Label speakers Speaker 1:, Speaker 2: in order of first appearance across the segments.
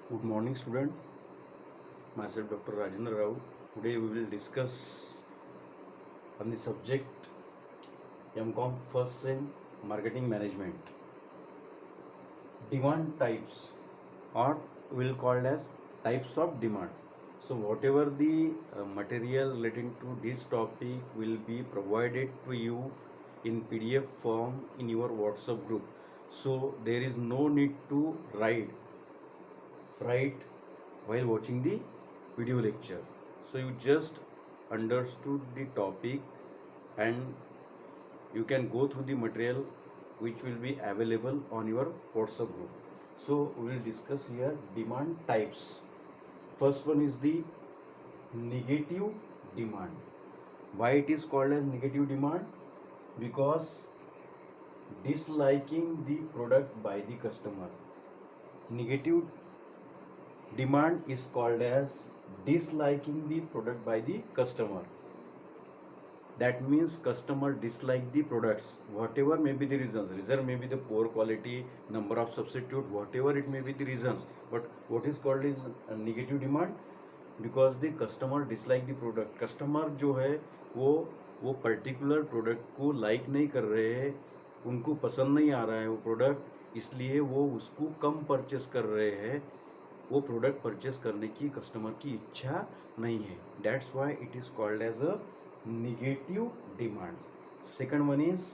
Speaker 1: Good morning, student. Myself, Dr. Rajendra Rao. Today we will discuss on the subject MCOM First Sem Marketing Management. Demand types, or we will call as types of demand. So whatever the material relating to this topic will be provided to you in PDF form in your WhatsApp group. So there is no need to write while watching the video lecture. So you just understood the topic and you can go through the material which will be available on your WhatsApp group. So we will discuss here demand types. First one is the negative demand. Why it is called as negative demand? Because disliking the product by the customer. Negative demand is called as disliking the product by the customer. That means customer dislike the products, whatever may be the reasons. Reason may be the poor quality, number of substitute, whatever it may be the reasons. But what is called is a negative demand, because the customer dislike the product. Customer जो है वो particular product को like नहीं कर रहे हैं, उनको पसंद नहीं आ रहा है वो प्रोडक्ट, इसलिए वो उसको कम परचेस कर रहे हैं. वो प्रोडक्ट परचेस करने की कस्टमर की इच्छा नहीं है. That's why it is called as a negative demand. Second one is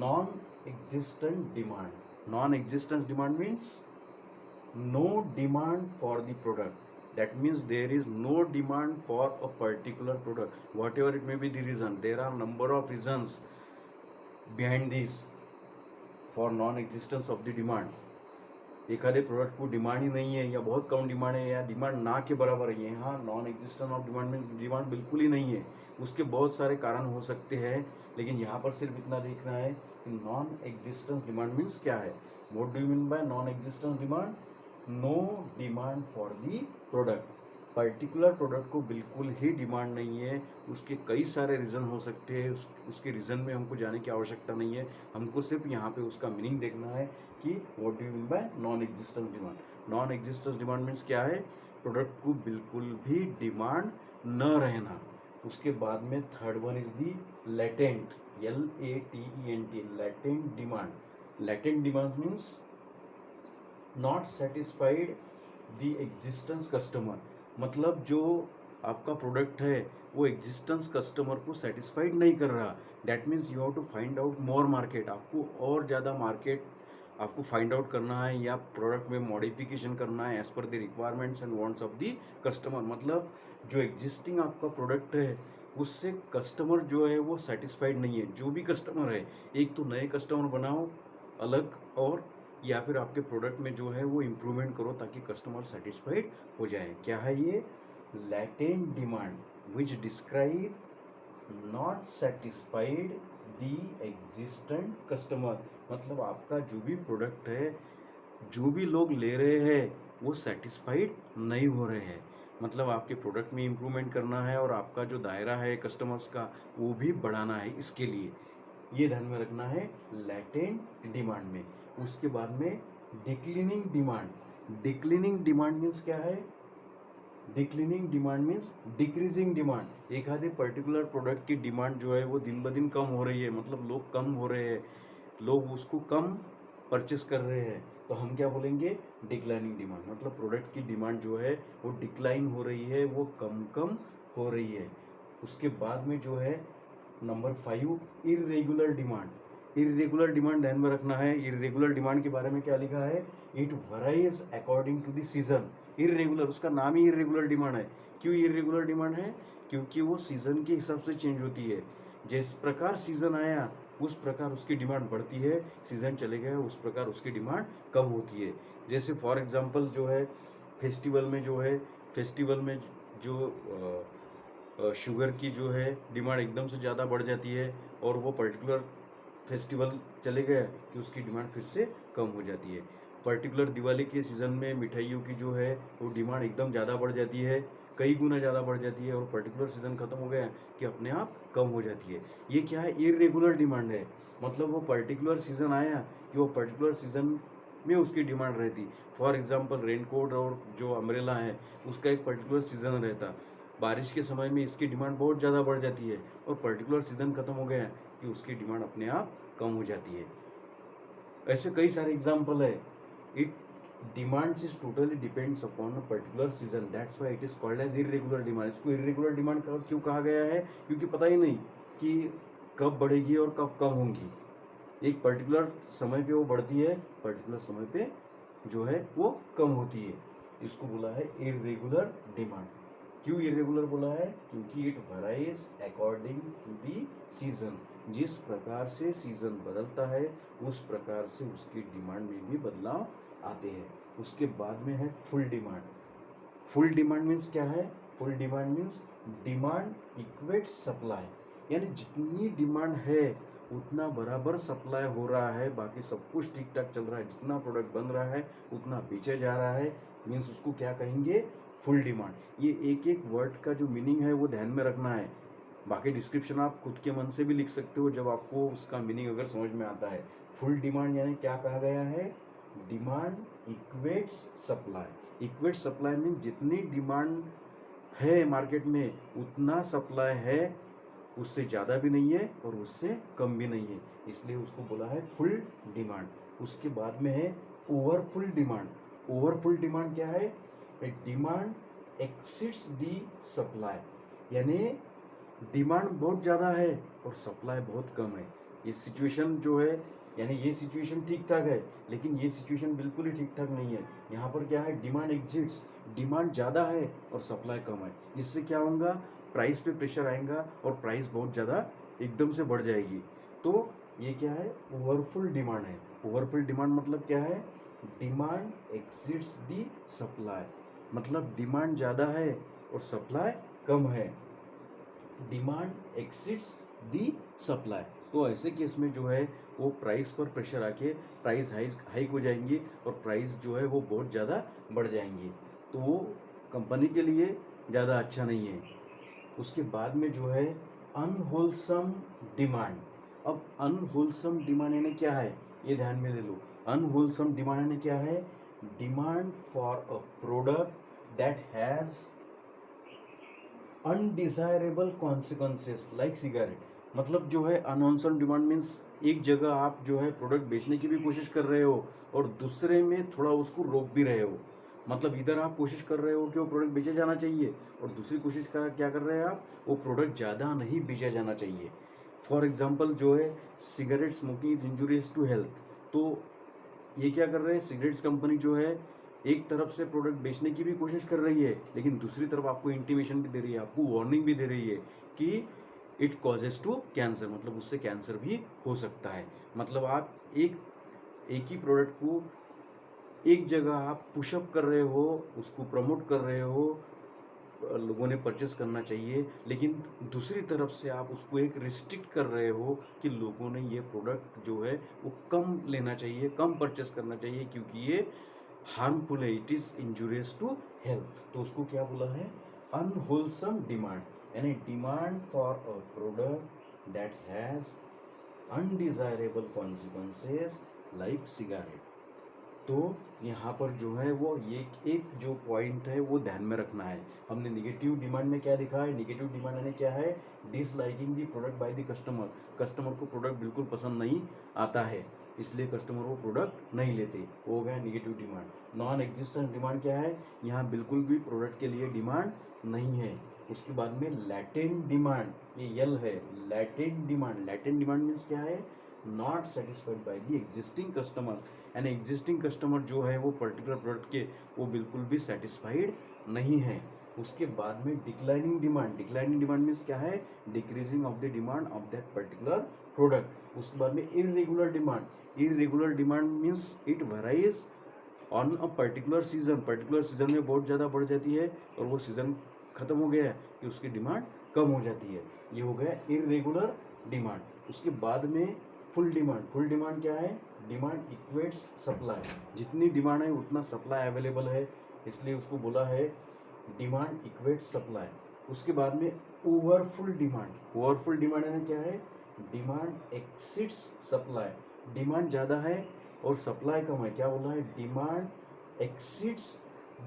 Speaker 1: non-existent demand. Non-existent demand means no demand for the product. That means there is no demand for a particular product, whatever it may be the reason. There are number of reasons behind this for non-existence of the demand. एखादे product को demand ही नहीं है, या बहुत कम demand है, या demand ना के बराबर है. यहाँ नॉन एग्जिस्टेंस ऑफ डिमांड में डिमांड बिल्कुल ही नहीं है. उसके बहुत सारे कारण हो सकते हैं, लेकिन यहाँ पर सिर्फ इतना देखना है कि नॉन एग्जिस्टेंस डिमांड मीन्स क्या है. What do you mean by non existence demand? No demand for the product. Particular product को बिल्कुल ही डिमांड नहीं है. उसके कई सारे रीज़न हो सकते हैं. उसके रीज़न में हमको जाने की आवश्यकता नहीं है. हमको सिर्फ यहाँ पे उसका मीनिंग देखना है कि what do you mean by non existence demand. Non existence demand means क्या है? प्रोडक्ट को बिल्कुल भी डिमांड न रहना. उसके बाद में third one is the latent, LATENT, latent demand. Latent demand means not satisfied the existence customer. मतलब जो आपका प्रोडक्ट है वो एग्जिस्टेंस कस्टमर को सेटिस्फाइड नहीं कर रहा. That means you have to find out more market. आपको और ज़्यादा मार्केट आपको फाइंड आउट करना है, या प्रोडक्ट में मॉडिफिकेशन करना है as per the requirements and wants of the customer. मतलब जो एग्जिस्टिंग आपका प्रोडक्ट है उससे कस्टमर जो है वो सेटिस्फाइड नहीं है. जो भी कस्टमर है, एक तो नए कस्टमर बनाओ अलग, और या फिर आपके प्रोडक्ट में जो है वो इम्प्रूवमेंट करो ताकि कस्टमर सेटिस्फाइड हो जाए. क्या है ये? Latent demand which describe not satisfied the existent customer. मतलब आपका जो भी प्रोडक्ट है, जो भी लोग ले रहे हैं वो सेटिस्फाइड नहीं हो रहे हैं. मतलब आपके प्रोडक्ट में इम्प्रूवमेंट करना है, और आपका जो दायरा है कस्टमर्स का वो भी बढ़ाना है. इसके लिए ये ध्यान में रखना है लैटेंट डिमांड में. उसके बाद में डिक्लिनिंग डिमांड. डिक्लिनिंग डिमांड मीन्स क्या है? डिक्लिनिंग डिमांड मीन्स डिक्रीजिंग डिमांड. एखादे पर्टिकुलर प्रोडक्ट की डिमांड जो है वो दिन ब दिन कम हो रही है. मतलब लोग कम हो रहे हैं, लोग उसको कम परचेस कर रहे हैं, तो हम क्या बोलेंगे? Declining demand. मतलब प्रोडक्ट की डिमांड जो है वो डिक्लाइन हो रही है, वो कम कम हो रही है. उसके बाद में जो है number 5, irregular demand. Irregular demand ध्यान में रखना है. इरेगुलर डिमांड के बारे में क्या लिखा है? It varies according to the season. Irregular, उसका नाम ही इरेगुलर डिमांड है. क्यों इरेगुलर डिमांड है? क्योंकि वो सीजन के हिसाब से चेंज होती है. जिस प्रकार सीजन आया उस प्रकार उसकी डिमांड बढ़ती है, सीजन चले गए उस प्रकार उसकी डिमांड कम होती है. जैसे फॉर एग्जांपल जो है फेस्टिवल में जो है, फेस्टिवल में जो शुगर की जो है डिमांड एकदम से ज़्यादा बढ़ जाती है, और वो पर्टिकुलर फेस्टिवल चले गए कि उसकी डिमांड फिर से कम हो जाती है. पर्टिकुलर दिवाली के सीज़न में मिठाइयों की जो है वो डिमांड एकदम ज़्यादा बढ़ जाती है, कई गुना ज़्यादा बढ़ जाती है, और पर्टिकुलर सीज़न ख़त्म हो गया कि अपने आप कम हो जाती है. ये क्या है? इरेगुलर डिमांड है. मतलब वो पर्टिकुलर सीज़न आया कि वो पर्टिकुलर सीज़न में उसकी डिमांड रहती। फॉर एग्जांपल रेनकोट और जो अम्ब्रेला है उसका एक पर्टिकुलर सीज़न रहता, बारिश के समय में इसकी डिमांड बहुत ज़्यादा बढ़ जाती है, और पर्टिकुलर सीज़न ख़त्म हो गया कि उसकी डिमांड अपने आप कम हो जाती है। ऐसे कई सारे एग्जाम्पल है। It demands is totally depends upon a particular season, that's why it is called as irregular demand. इसको इरेगुलर डिमांड क्यों कहा गया है? क्योंकि पता ही नहीं कि कब बढ़ेगी और कब कम होंगी। एक पर्टिकुलर समय पे वो बढ़ती है, पर्टिकुलर समय पे जो है वो कम होती है। इसको बोला है इरेगुलर डिमांड। क्यों इरेगुलर बोला है? क्योंकि it varies according to the season. जिस प्रकार से सीजन बदलता है उस प्रकार से उसकी डिमांड में भी बदलाव आते हैं। उसके बाद में है full demand. Full demand means क्या है? Full demand means demand equates supply, यानी जितनी डिमांड है उतना बराबर सप्लाई हो रहा है, बाकी सब कुछ ठीक ठाक चल रहा है, जितना प्रोडक्ट बन रहा है उतना बेचे जा रहा है, मीन्स उसको क्या कहेंगे? Full demand. ये एक एक वर्ड का जो मीनिंग है वो ध्यान में रखना है। बाकी डिस्क्रिप्शन आप खुद के मन से भी लिख सकते हो जब आपको उसका मीनिंग अगर समझ में आता है। फुल डिमांड यानी क्या कहा गया है? Demand equates supply. Equate supply mean जितनी डिमांड है मार्केट में उतना सप्लाई है, उससे ज़्यादा भी नहीं है और उससे कम भी नहीं है, इसलिए उसको बोला है फुल डिमांड। उसके बाद में है ओवरफुल डिमांड। ओवरफुल डिमांड क्या है? डिमांड एक्सीड्स दी सप्लाई, यानी डिमांड बहुत ज़्यादा है और सप्लाई बहुत कम है। ये सिचुएशन जो है, यानी ये सिचुएशन ठीक ठाक है, लेकिन ये सिचुएशन बिल्कुल ही ठीक ठाक नहीं है। यहाँ पर क्या है? डिमांड एग्जिट्स, डिमांड ज़्यादा है और सप्लाई कम है। इससे क्या होगा? प्राइस पे प्रेशर आएगा और प्राइस बहुत ज़्यादा एकदम से बढ़ जाएगी। तो ये क्या है? ओवरफुल डिमांड है। ओवरफुल डिमांड मतलब क्या है? डिमांड एक्सिड्स दी सप्लाई, मतलब डिमांड ज़्यादा है और सप्लाई कम है। डिमांड एक्सिड्स दी सप्लाई। तो ऐसे केस में जो है वो प्राइस पर प्रेशर आके प्राइस हाइक हो जाएंगी और प्राइस जो है वो बहुत ज़्यादा बढ़ जाएंगी, तो वो कंपनी के लिए ज़्यादा अच्छा नहीं है। उसके बाद में जो है अनहोलसम डिमांड। अब अनहोलसम डिमांड यानी क्या है? ये ध्यान में ले लो। अनहोलसम डिमांड यानी क्या है? Demand for a product that has undesirable consequences like cigarette. मतलब जो है अनहोलसम डिमांड मीन्स एक जगह आप जो है प्रोडक्ट बेचने की भी कोशिश कर रहे हो और दूसरे में थोड़ा उसको रोक भी रहे हो। मतलब इधर आप कोशिश कर रहे हो कि वो प्रोडक्ट बेचा जाना चाहिए और दूसरी कोशिश क्या कर रहे हैं आप? वो प्रोडक्ट ज़्यादा नहीं बेचा जाना चाहिए। फॉर एग्जाम्पल जो है cigarette smoking is injurious to health. तो ये क्या कर रहे हैं? सिगरेट्स कंपनी जो है एक तरफ से प्रोडक्ट बेचने की भी कोशिश कर रही है, लेकिन दूसरी तरफ आपको इंटीमेशन भी दे रही है, आपको वार्निंग भी दे रही है कि इट कॉजेज टू कैंसर, मतलब उससे कैंसर भी हो सकता है। मतलब आप एक ही प्रोडक्ट को एक जगह आप पुशअप कर रहे हो, उसको प्रमोट कर रहे हो, लोगों ने परचेस करना चाहिए, लेकिन दूसरी तरफ से आप उसको एक रिस्ट्रिक्ट कर रहे हो कि लोगों ने ये प्रोडक्ट जो है वो कम लेना चाहिए, कम परचेस करना चाहिए क्योंकि ये हार्मफुल है, it is injurious to health. तो उसको क्या बोला है? अनहोलसम डिमांड, यानी demand for a product that has undesirable consequences like cigarette. तो यहाँ पर जो है वो ये एक जो पॉइंट है वो ध्यान में रखना है। हमने निगेटिव डिमांड में क्या लिखा है? निगेटिव डिमांड यानी क्या है? Disliking the product by the customer. Customer को प्रोडक्ट बिल्कुल पसंद नहीं आता है, इसलिए कस्टमर वो प्रोडक्ट नहीं लेते, वो हो गया negative demand. Non existent demand क्या है? यहाँ बिल्कुल भी प्रोडक्ट के लिए डिमांड नहीं है। उसके बाद में लैटेंट डिमांड, ये यल है, latent demand. Latent demand means क्या है? Not satisfied by the existing customer, यानी एग्जिस्टिंग कस्टमर जो है वो पर्टिकुलर प्रोडक्ट के वो बिल्कुल भी सेटिस्फाइड नहीं है। उसके बाद में declining demand. Declining demand means क्या है? Decreasing of the demand of that particular product. उसके बाद में irregular demand. Irregular demand means it varies on a particular season. Particular season में बहुत ज़्यादा बढ़ जाती है और वो सीजन खत्म हो गया है कि उसकी डिमांड कम हो जाती है। ये हो गया इरेगुलर डिमांड। उसके बाद में फुल डिमांड। फुल डिमांड क्या है? डिमांड इक्वेट्स सप्लाई, जितनी डिमांड है उतना सप्लाई अवेलेबल है, इसलिए उसको बोला है डिमांड इक्वेट्स सप्लाई। उसके बाद में ओवरफुल डिमांड। ओवरफुल डिमांड यानी क्या है? डिमांड एक्सिड्स सप्लाई, डिमांड ज़्यादा है और सप्लाई कम है, क्या बोला है, डिमांड एक्सीड्स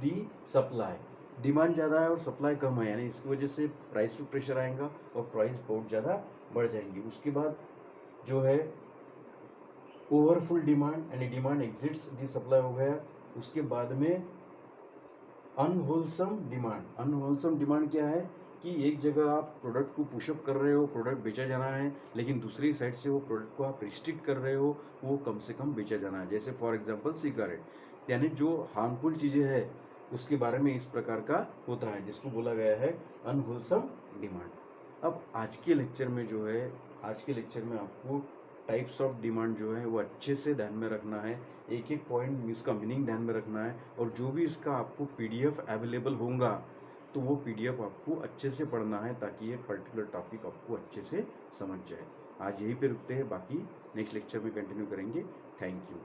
Speaker 1: दी सप्लाई, डिमांड ज़्यादा है और सप्लाई कम है, यानी इसकी वजह से प्राइस पे प्रेशर आएगा और प्राइस बहुत ज़्यादा बढ़ जाएंगी। उसके बाद जो है ओवरफुल डिमांड, यानी डिमांड एक्सिट्स दी सप्लाई हो गया। उसके बाद में अनहोलसम डिमांड, अनहोलसम डिमांड क्या है कि एक जगह आप प्रोडक्ट को पुशअप कर रहे हो, प्रोडक्ट बेचा जाना है, लेकिन दूसरी साइड से वो प्रोडक्ट को आप रिस्ट्रिक्ट कर रहे हो, वो कम से कम बेचा जाना है। जैसे फॉर एग्जांपल सिगारेट, यानी जो हार्मफुल चीज़ें हैं उसके बारे में इस प्रकार का होता है, जिसको बोला गया है अनहोलसम डिमांड। अब आज के लेक्चर में जो है, आज के लेक्चर में आपको टाइप्स ऑफ डिमांड जो है वो अच्छे से ध्यान में रखना है, एक एक पॉइंट इसका मीनिंग ध्यान में रखना है, और जो भी इसका आपको पीडीएफ अवेलेबल होगा तो वो पीडीएफ आपको अच्छे से पढ़ना है, ताकि ये पर्टिकुलर टॉपिक आपको अच्छे से समझ जाए। आज यहीं पे रुकते हैं, बाकी नेक्स्ट लेक्चर में कंटिन्यू करेंगे। Thank you.